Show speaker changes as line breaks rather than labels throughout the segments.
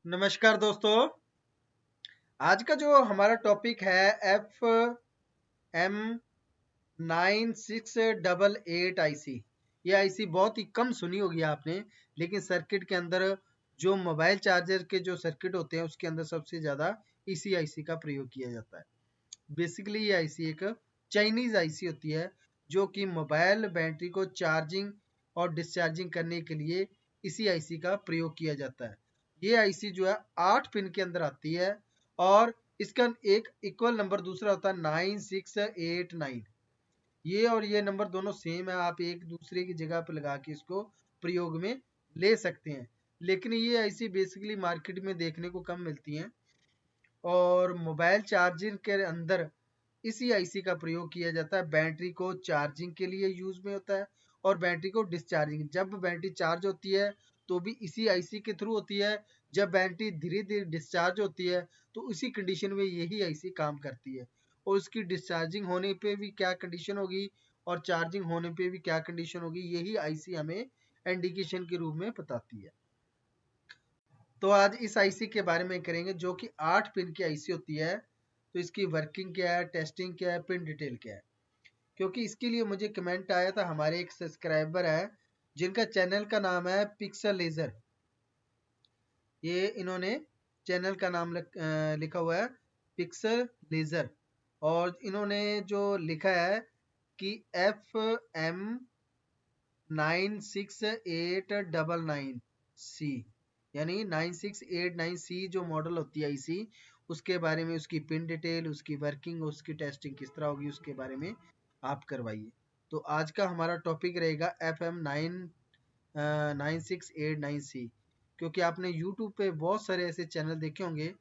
नमस्कार दोस्तों। आज का जो हमारा टॉपिक है FM9688 IC। ये आईसी बहुत ही कम सुनी होगी आपने, लेकिन सर्किट के अंदर जो मोबाइल चार्जर के जो सर्किट होते हैं उसके अंदर सबसे ज़्यादा इसी आईसी का प्रयोग किया जाता है। बेसिकली ये आईसी एक चाइनीज़ आईसी होती है जो कि मोबाइल बैटरी को चार्जिंग और डिस्चार्जिंग करने के लिए इसी आईसी का प्रयोग किया जाता है। ये आईसी जो है 8 पिन के अंदर आती है और इसका एक इक्वल नंबर दूसरा होता है 9689। ये और ये नंबर दोनों सेम है, आप एक दूसरे की जगह पर लगा के इसको प्रयोग में ले सकते हैं। लेकिन ये आईसी बेसिकली मार्केट में देखने को कम मिलती हैं और मोबाइल चार्जिंग के अंदर इसी आईसी का प्रयोग किया जाता है। बैटरी को चार्जिंग के लिए यूज में होता है और बैटरी को डिस्चार्जिंग, जब बैटरी चार्ज होती है तो भी इसी आईसी के थ्रू होती है। जब बैटरी धीरे धीरे डिस्चार्ज होती है तो उसी कंडीशन में यही आईसी काम करती है। और उसकी डिस्चार्जिंग होने पे भी क्या कंडीशन होगी और चार्जिंग होने पे भी क्या कंडीशन होगी, यही आईसी हमें इंडिकेशन के रूप में बताती है। तो आज इस आईसी के बारे में करेंगे जो कि 8 पिन की आईसी होती है। तो इसकी वर्किंग क्या है, टेस्टिंग क्या है, पिन डिटेल क्या है। क्योंकि इसके लिए मुझे कमेंट आया था, हमारे एक सब्सक्राइबर है जिनका चैनल का नाम है पिक्सल लेजर। ये इन्होंने चैनल का नाम लिखा हुआ है पिक्सल लेजर, और इन्होंने जो लिखा है कि FM968899C, यानी 9689C जो मॉडल होती है आईसी, उसके बारे में, उसकी पिन डिटेल, उसकी वर्किंग, उसकी टेस्टिंग किस तरह होगी उसके बारे में आप करवाइए। तो आज का हमारा टॉपिक रहेगा FM9689C। क्योंकि आपने यूट्यूब पे बहुत सारे ऐसे चैनल देखे होंगे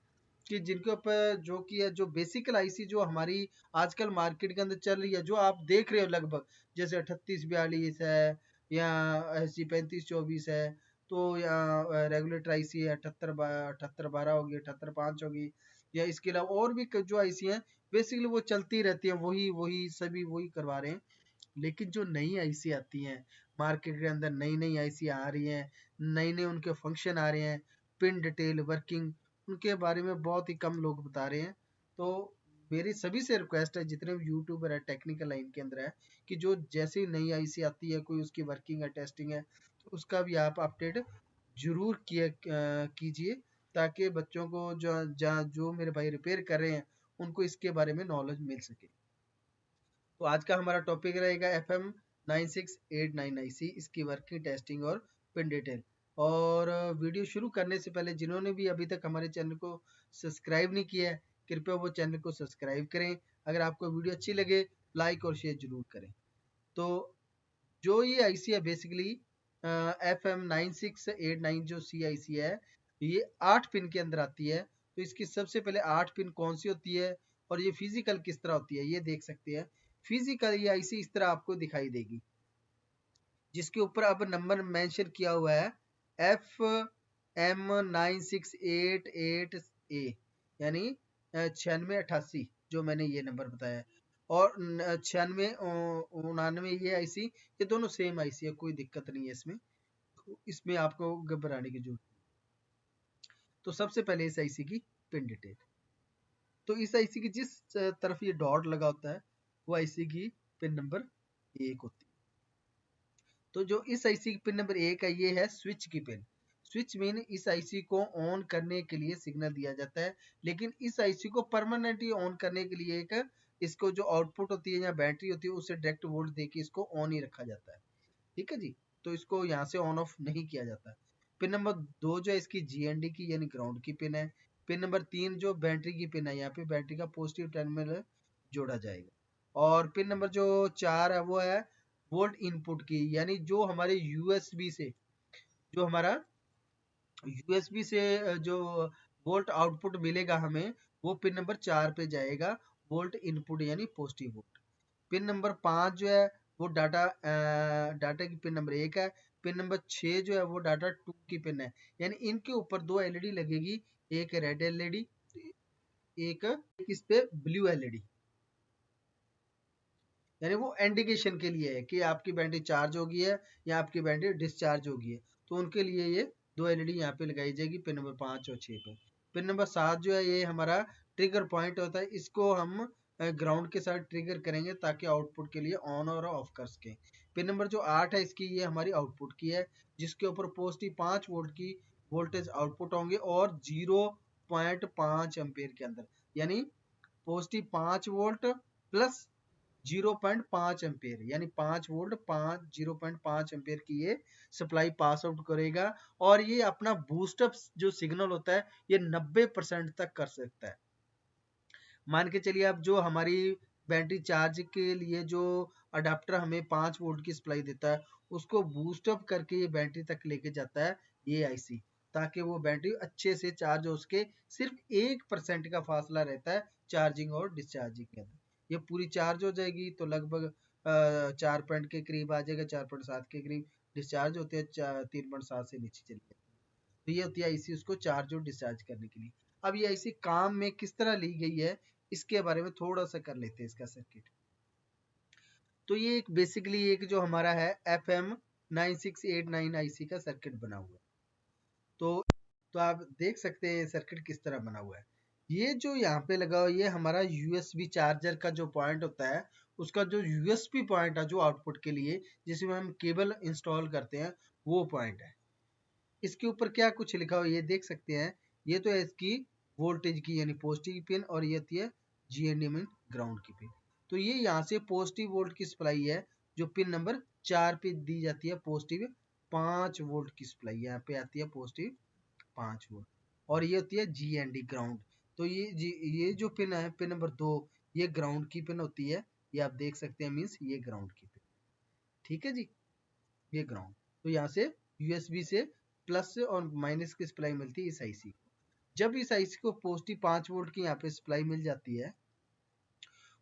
कि जिनके ऊपर जो कि है जो बेसिकल आईसी जो हमारी आजकल मार्केट के अंदर चल रही है, जो आप देख रहे हो लगभग, जैसे 3842 है या ऐसी 3524 है, तो या रेगुलेटर आईसी है 7812 होगी, 7805 होगी, या इसके अलावा और भी जो आईसी हैं बेसिकली वो चलती रहती है, वही वही सभी वही करवा रहे हैं। लेकिन जो नई आईसी आती हैं मार्केट के अंदर, नई नई आईसी आ रही हैं, नए नए उनके फंक्शन आ रहे हैं, पिन डिटेल, वर्किंग, उनके बारे में बहुत ही कम लोग बता रहे हैं। तो मेरी सभी से रिक्वेस्ट है, जितने भी यूट्यूबर है टेक्निकल लाइन के अंदर है, कि जो जैसे ही नई आईसी आती है, कोई उसकी वर्किंग है, टेस्टिंग है, तो उसका भी आप अपडेट जरूर कीजिए, ताकि बच्चों को जो मेरे भाई रिपेयर कर रहे हैं उनको इसके बारे में नॉलेज मिल सके। तो आज का हमारा टॉपिक रहेगा FM9689 IC, इसकी वर्किंग, टेस्टिंग और पिन डिटेल। और वीडियो शुरू करने से पहले जिन्होंने भी अभी तक हमारे चैनल को सब्सक्राइब नहीं किया है, कृपया वो चैनल को सब्सक्राइब करें। अगर आपको वीडियो अच्छी लगे लाइक और शेयर जरूर करें। तो जो ये आईसी है बेसिकली FM9689 जो CIC है, ये 8 पिन के अंदर आती है। तो इसकी सबसे पहले 8 पिन कौन सी होती है और ये फिजिकल किस तरह होती है ये देख सकते हैं। फिजिकल ये आईसी इस तरह आपको दिखाई देगी, जिसके ऊपर अब नंबर मेंशन किया हुआ है FM9688A, यानी 9688, जो मैंने ये नंबर बताया है। और 9699 ये आईसी, ये दोनों सेम आईसी है, कोई दिक्कत नहीं है इसमें। इसमें आपको घबराने की जरूरत। तो सबसे पहले इस आईसी की पिन डिटेल। तो इस आईसी की जिस तरफ ये डॉट लगा होता है वो आईसी की पिन नंबर 1 होती है। तो जो इस आईसी की पिन नंबर 1 है, ये है स्विच की पिन। स्विच मीन इस आईसी को ऑन करने के लिए सिग्नल दिया जाता है, लेकिन इस आईसी को परमानेंटली ऑन करने के लिए एक इसको जो आउटपुट होती है या बैटरी होती है उससे डायरेक्ट वोल्ट देके इसको ऑन ही रखा जाता है। ठीक है जी। तो इसको यहाँ से ऑन ऑफ नहीं किया जाता। पिन नंबर 2 जो है इसकी GND की यानी ग्राउंड की पिन है। पिन नंबर 3 जो बैटरी की पिन है, यहाँ पे बैटरी का पॉजिटिव टर्मिनल जोड़ा जाएगा। और पिन नंबर जो 4 है वो है वोल्ट इनपुट की, यानी जो हमारे यूएसबी से, जो हमारा यूएसबी से जो वोल्ट आउटपुट मिलेगा हमें, वो पिन नंबर 4 पे जाएगा, वोल्ट इनपुट यानी पॉजिटिव वोल्ट। पिन नंबर 5 जो है वो डाटा की पिन नंबर 1 है। पिन नंबर 6 जो है वो डाटा 2 की पिन है, यानी इनके ऊपर 2 एलईडी लगेगी, एक रेड एलईडी, एक इस पे ब्लू एलईडी, यानी वो इंडिकेशन के लिए है कि आपकी बैटरी चार्ज होगी है या आपकी बैटरी डिस्चार्ज होगी है, तो उनके लिए ये 2 एलईडी यहाँ पे लगाई जाएगी पिन नंबर 5 और 6 पे। पिन नंबर 7 जो है ये हमारा ट्रिगर पॉइंट होता है, इसको हम ग्राउंड के साथ ट्रिगर करेंगे ताकि आउटपुट के लिए ऑन और ऑफ कर सकें। पिन नंबर जो 8 है इसकी ये हमारी आउटपुट की है, जिसके ऊपर पॉजिटिव 5 वोल्ट की वोल्टेज आउटपुट होंगे और 0.5 एम्पेयर के अंदर, यानी पॉजिटिव 5 वोल्ट प्लस 0.5 एम्पेयर, यानी 5 वोल्ट 0.5 एम्पेयर की ये सप्लाई पास आउट करेगा। और ये अपना बूस्टअप जो सिग्नल होता है ये 90% तक कर सकता है। मान के चलिए अब जो हमारी बैटरी चार्ज के लिए जो अडाप्टर हमें 5 वोल्ट की सप्लाई देता है, उसको बूस्टअप करके ये बैटरी तक लेके जाता है ये आईसी, ताकि वो बैटरी अच्छे से चार्ज हो सके। सिर्फ 1% का फासला रहता है चार्जिंग और डिस्चार्जिंग के अंदर। ये पूरी चार्ज हो जाएगी तो लगभग 4 पॉइंट के करीब आ जाएगा, 4.7 के करीब डिस्चार्ज होते हैं, 3.7 से नीचे चली जाती है। तो ये होती है आईसी उसको चार्ज और डिस्चार्ज करने के लिए। अब ये आईसी काम में किस तरह ली गई है इसके बारे में थोड़ा सा कर लेते हैं इसका सर्किट। तो ये एक बेसिकली एक जो हमारा है FM9689 आईसी का सर्किट बना हुआ है। तो आप देख सकते हैं सर्किट किस तरह बना हुआ है। ये जो यहाँ पे लगा हुआ ये हमारा यूएसबी चार्जर का जो पॉइंट होता है, उसका जो यूएसबी पॉइंट है जो आउटपुट के लिए जिसमें हम केबल इंस्टॉल करते हैं वो पॉइंट है। इसके ऊपर क्या कुछ लिखा हुआ ये देख सकते हैं। ये तो है इसकी वोल्टेज की यानी पॉजिटिव पिन, और ये होती है जीएनडी मीन ग्राउंड की पिन। तो ये यहाँ से पॉजिटिव वोल्ट की सप्लाई है जो पिन नंबर 4 पे दी जाती है, पॉजिटिव 5 वोल्ट की सप्लाई यहाँ पे आती है पॉजिटिव 5 वोल्ट, और ये होती है जीएनडी ग्राउंड। तो ये जो पिन है पिन नंबर 2 ये ग्राउंड की पिन होती है, ये आप देख सकते हैं मीन्स ये ग्राउंड की पिन, ठीक है जी, ये ग्राउंड। तो यहाँ से यूएसबी से प्लस और माइनस की सप्लाई मिलती है इस आईसी को। जब इस आईसी को पॉजिटिव 5 वोल्ट की यहाँ पे सप्लाई मिल जाती है,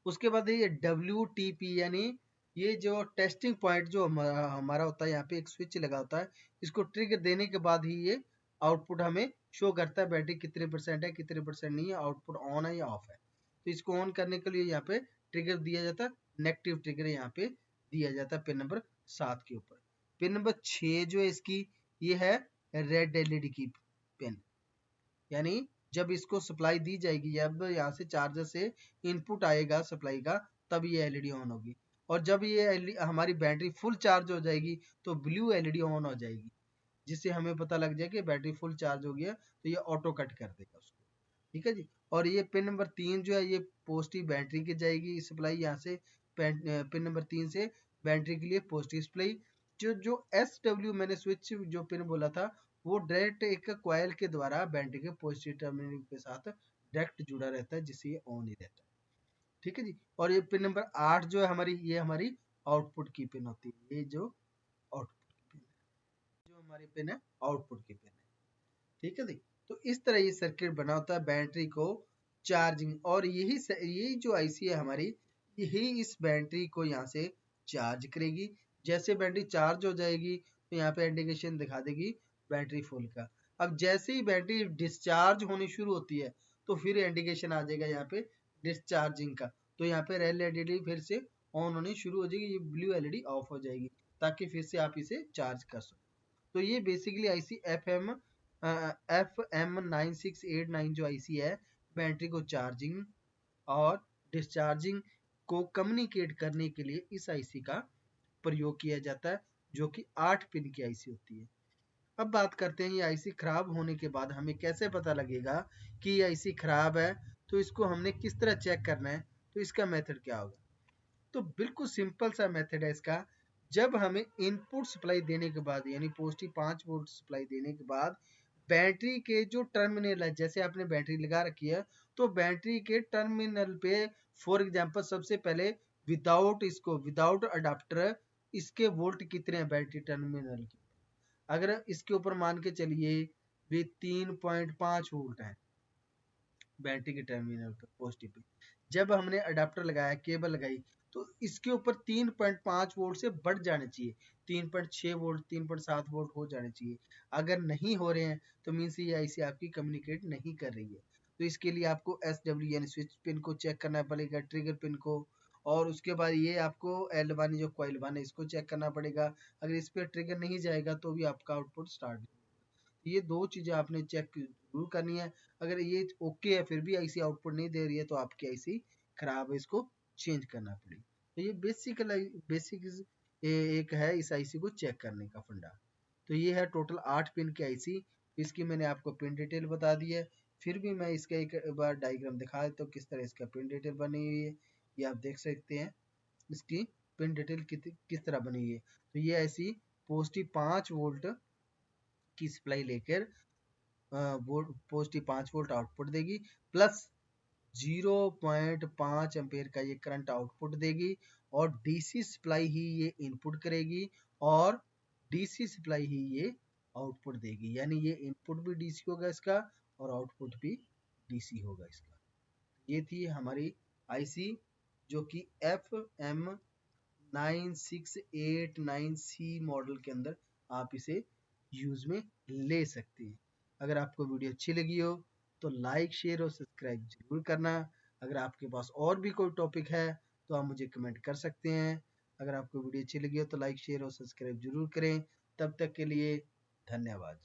उसके बाद ये WTP यानी ये जो टेस्टिंग पॉइंट जो हमारा होता है, यहाँ पे एक स्विच लगा होता है, इसको ट्रिगर देने के बाद ही ये आउटपुट हमें शो करता है बैटरी कितने परसेंट है कितने परसेंट नहीं है, आउटपुट ऑन है या ऑफ है। तो इसको ऑन करने के लिए यहाँ पे ट्रिगर दिया जाता है, नेगेटिव ट्रिगर यहाँ पे दिया जाता है पिन नंबर 7 के ऊपर। पिन नंबर 6 जो है इसकी ये है रेड एलईडी की पिन, यानी जब इसको सप्लाई दी जाएगी, जब यहाँ से चार्जर से इनपुट आएगा सप्लाई का, तब ये एलईडी ऑन होगी। और जब ये हमारी बैटरी फुल चार्ज हो जाएगी तो ब्लू एलईडी ऑन हो जाएगी, जिससे हमें पता लग जाए कि बैटरी फुल चार्ज हो गया, तो ये ऑटो कट कर देगा उसको, ठीक है जी। और ये पिन नंबर 3 जो है ये पॉजिटिव बैटरी की जाएगी सप्लाई, यहाँ से पिन नंबर 3 से बैटरी के लिए पॉजिटिव सप्लाई। जो SW मैंने स्विच जो पिन बोला था वो डायरेक्ट एक कॉइल के द्वारा बैटरी के पॉजिटिव टर्मिनल के साथ डायरेक्ट जुड़ा रहता है, जिससे ये ऑन ही रहता है, ठीक है जी। और ये पिन नंबर 8 जो है हमारी ये हमारी आउटपुट की पिन होती है, ये जो आउटपुट की पिन है, जो हमारी पिन है आउटपुट की पिन है, ठीक है जी। तो इस तरह ये सर्किट बना होता है बैटरी को चार्जिंग, और यही जो आईसी है हमारी यही इस बैटरी को यहाँ से चार्ज करेगी। जैसे बैटरी चार्ज हो जाएगी तो यहाँ पे इंडिकेशन दिखा देगी बैटरी फुल का। अब जैसे ही बैटरी डिस्चार्ज होनी शुरू होती है तो फिर इंडिकेशन आ जाएगा यहाँ पे डिस्चार्जिंग का, तो यहाँ पे रेड एलईडी फिर से ऑन होनी शुरू हो जाएगी, ये ब्लू एलईडी ऑफ हो जाएगी, ताकि फिर से आप इसे चार्ज कर सको। तो ये बेसिकली आईसी FM9689 जो आईसी है बैटरी को चार्जिंग और डिस्चार्जिंग को कम्युनिकेट करने के लिए इस आईसी का प्रयोग किया जाता है, जो कि 8 पिन की आईसी होती है। अब बात करते हैं ये आईसी खराब होने के बाद हमें कैसे पता लगेगा कि ये आईसी खराब है, तो इसको हमने किस तरह चेक करना है, तो इसका मेथड क्या होगा। तो बिल्कुल सिंपल सा मेथड है इसका। जब हमें इनपुट सप्लाई देने के बाद यानी पॉजिटिव 5 वोल्ट सप्लाई देने के बाद बैटरी के जो टर्मिनल है, जैसे आपने बैटरी लगा रखी है तो बैटरी के टर्मिनल पे फॉर एग्जांपल सबसे पहले विदाउट अडाप्टर इसके वोल्ट कितने हैं बैटरी टर्मिनल के, अगर इसके ऊपर मान के चलिए वे 3.5 वोल्ट है बैटरी के टर्मिनल पर पॉजिटिव पे, जब हमने अडाप्टर लगाया केबल लगाई तो इसके ऊपर 3.5 वोल्ट से बढ़ जाने चाहिए, 3.6 वोल्ट 3.7 वोल्ट हो जाने चाहिए। अगर नहीं हो रहे हैं तो मीन्स ये आईसी आपकी कम्युनिकेट नहीं कर रही है। तो इसके लिए आपको SW यानी स्विच पिन को चेक करना पड़ेगा, ट्रिगर पिन को, और उसके बाद ये आपको L1 जो कॉइल 1 है इसको चेक करना पड़ेगा। अगर इस पर ट्रिगर नहीं जाएगा तो भी आपका आउटपुट स्टार्ट, ये दो चीज़ें आपने चेक जरूर करनी है। अगर ये ओके है फिर भी आईसी आउटपुट नहीं दे रही है तो आपकी आईसी खराब है, इसको चेंज करना पड़ेगा। तो ये बेसिक एक है इस आईसी को चेक करने का फंडा। तो ये है टोटल 8 पिन की आईसी। इसकी मैंने आपको पिन डिटेल बता दी है। फिर भी मैं इसका एक बार डायग्राम दिखा देता हूँ किस तरह इसका पिन डिटेल बनी हुई है। ये आप देख सकते हैं इसकी पिन डिटेल किस तरह बनी हुई है। तो ये ऐसी पॉजिटिव 5 वोल्ट की सप्लाई लेकर पॉजिटिव 5 वोल्ट आउटपुट देगी, प्लस 0.5 एम्पेयर का ये करंट आउटपुट देगी, और डीसी सप्लाई ही ये इनपुट करेगी, और डीसी सप्लाई ही ये आउटपुट देगी। यानी ये इनपुट भी डीसी होगा इसका और आउटपुट भी डीसी होगा इसका। ये थी हमारी आईसी जो कि FM9689C मॉडल के अंदर आप इसे यूज में ले सकते हैं। अगर आपको वीडियो अच्छी लगी हो तो लाइक शेयर और सब्सक्राइब जरूर करना। अगर आपके पास और भी कोई टॉपिक है तो आप मुझे कमेंट कर सकते हैं। अगर आपको वीडियो अच्छी लगी हो तो लाइक शेयर और सब्सक्राइब जरूर करें। तब तक के लिए धन्यवाद।